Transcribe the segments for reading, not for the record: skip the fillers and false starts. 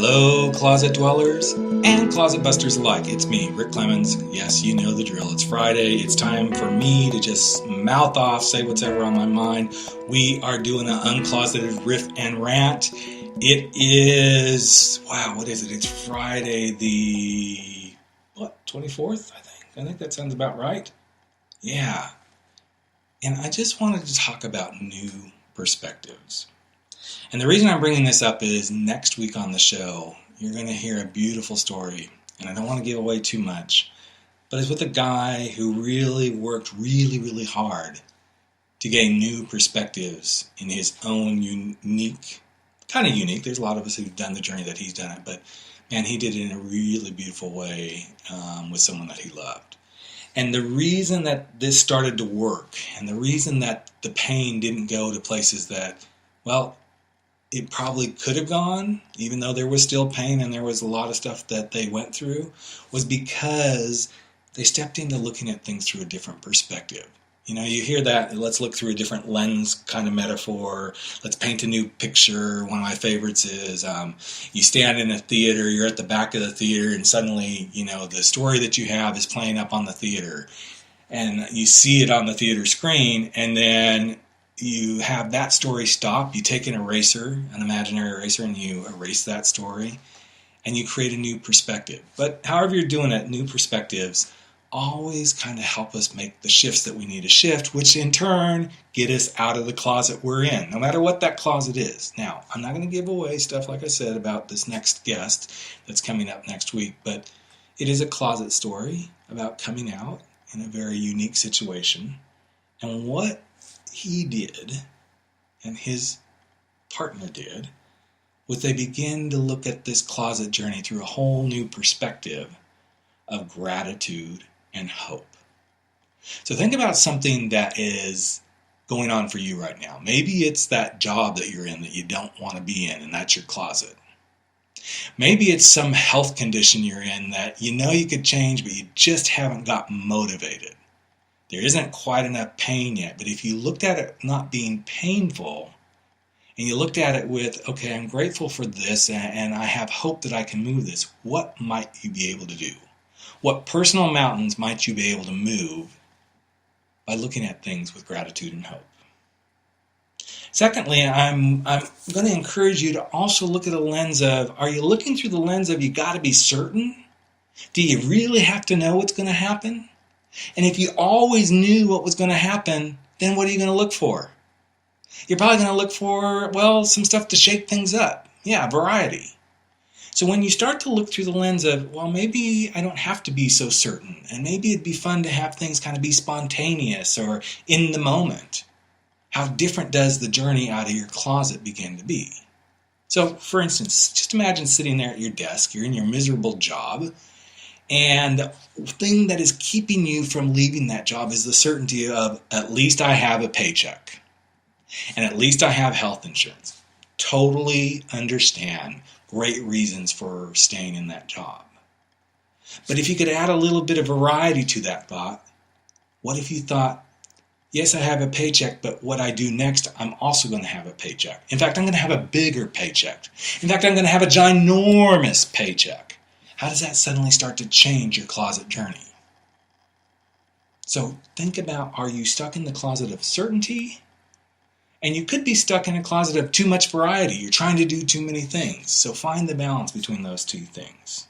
Hello, closet dwellers and closet busters alike. It's me, Rick Clemons. Yes, you know the drill. It's Friday. It's time for me to just mouth off, say what's ever on my mind. We are doing an Uncloseted Riff and Rant. It is, what is it? It's Friday the, 24th, I think. I think that sounds about right. Yeah. And I just wanted to talk about new perspectives. And the reason I'm bringing this up is next week on the show, you're going to hear a beautiful story. And I don't want to give away too much, but it's with a guy who really worked really hard to gain new perspectives in his own unique, there's a lot of us who've done the journey that he's done it, but man, he did it in a really beautiful way with someone that he loved. And the reason that this started to work, and the reason that the pain didn't go to places that, it probably could have gone, even though there was still pain and there was a lot of stuff that they went through, was because they stepped into looking at things through a different perspective. You know, you hear that, let's look through a different lens kind of metaphor, let's paint a new picture. One of my favorites is you stand in a theater, you're at the back of the theater, and suddenly, the story that you have is playing up on the theater. And you see it on the theater screen, and then you have that story stop. You take an eraser, an imaginary eraser, and you erase that story, and you create a new perspective. But however you're doing it, new perspectives always kind of help us make the shifts that we need to shift, which in turn get us out of the closet we're in, no matter what that closet is. Now, I'm not going to give away stuff, like I said, about this next guest that's coming up next week, but it is a closet story about coming out in a very unique situation. And what he did, and his partner did, was they began to look at this closet journey through a whole new perspective of gratitude and hope. So think about something that is going on for you right now. Maybe it's that job that you're in that you don't want to be in, and that's your closet. Maybe it's some health condition you're in that you could change, but you just haven't got motivated. There isn't quite enough pain yet, but if you looked at it not being painful, and you looked at it with, okay, I'm grateful for this, and I have hope that I can move this, what might you be able to do? What personal mountains might you be able to move by looking at things with gratitude and hope? Secondly, I'm going to encourage you to also look at a lens of, are you looking through the lens of you got to be certain? Do you really have to know what's going to happen? And if you always knew what was going to happen, then what are you going to look for? You're probably going to look for, some stuff to shake things up. Yeah, variety. So when you start to look through the lens of, maybe I don't have to be so certain, and maybe it'd be fun to have things kind of be spontaneous or in the moment, how different does the journey out of your closet begin to be? So, for instance, just imagine sitting there at your desk, you're in your miserable job, and the thing that is keeping you from leaving that job is the certainty of, at least I have a paycheck, and at least I have health insurance. Totally understand great reasons for staying in that job. But if you could add a little bit of variety to that thought, what if you thought, yes, I have a paycheck, but what I do next, I'm also going to have a paycheck. In fact, I'm going to have a bigger paycheck. In fact, I'm going to have a ginormous paycheck. How does that suddenly start to change your closet journey? So think about, are you stuck in the closet of certainty? And you could be stuck in a closet of too much variety. You're trying to do too many things. So find the balance between those two things.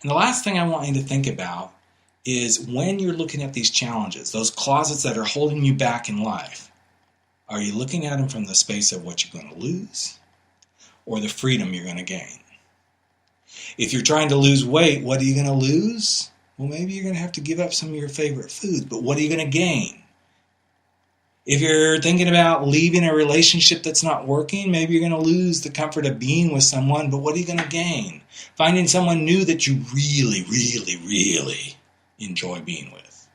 And the last thing I want you to think about is when you're looking at these challenges, those closets that are holding you back in life, are you looking at them from the space of what you're going to lose or the freedom you're going to gain? If you're trying to lose weight, what are you going to lose? Well, maybe you're going to have to give up some of your favorite foods, but what are you going to gain? If you're thinking about leaving a relationship that's not working, maybe you're going to lose the comfort of being with someone, but what are you going to gain? Finding someone new that you really enjoy being with.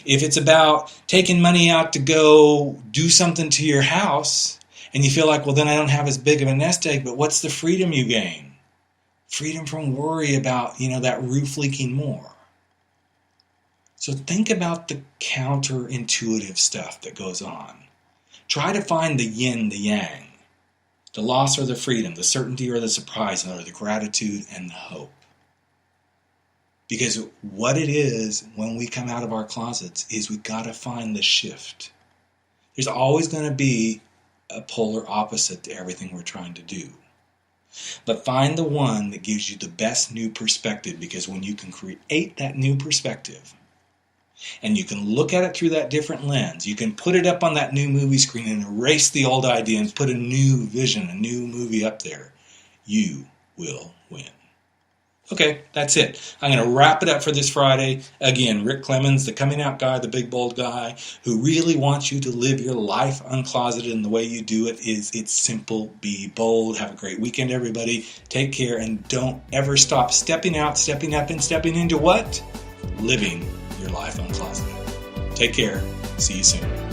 If it's about taking money out to go do something to your house, and you feel like, then I don't have as big of a nest egg, but what's the freedom you gain? Freedom from worry about, that roof leaking more. So think about the counterintuitive stuff that goes on. Try to find the yin, the yang. The loss or the freedom, the certainty or the surprise, or the gratitude and the hope. Because what it is when we come out of our closets is we've got to find the shift. There's always going to be a polar opposite to everything we're trying to do. But find the one that gives you the best new perspective, because when you can create that new perspective and you can look at it through that different lens, you can put it up on that new movie screen and erase the old idea and put a new vision, a new movie up there, you will win. Okay, that's it. I'm going to wrap it up for this Friday. Again, Rick Clemons, the coming out guy, the big bold guy, who really wants you to live your life uncloseted, and the way you do it is it's simple, be bold. Have a great weekend, everybody. Take care, and don't ever stop stepping out, stepping up, and stepping into what? Living your life uncloseted. Take care. See you soon.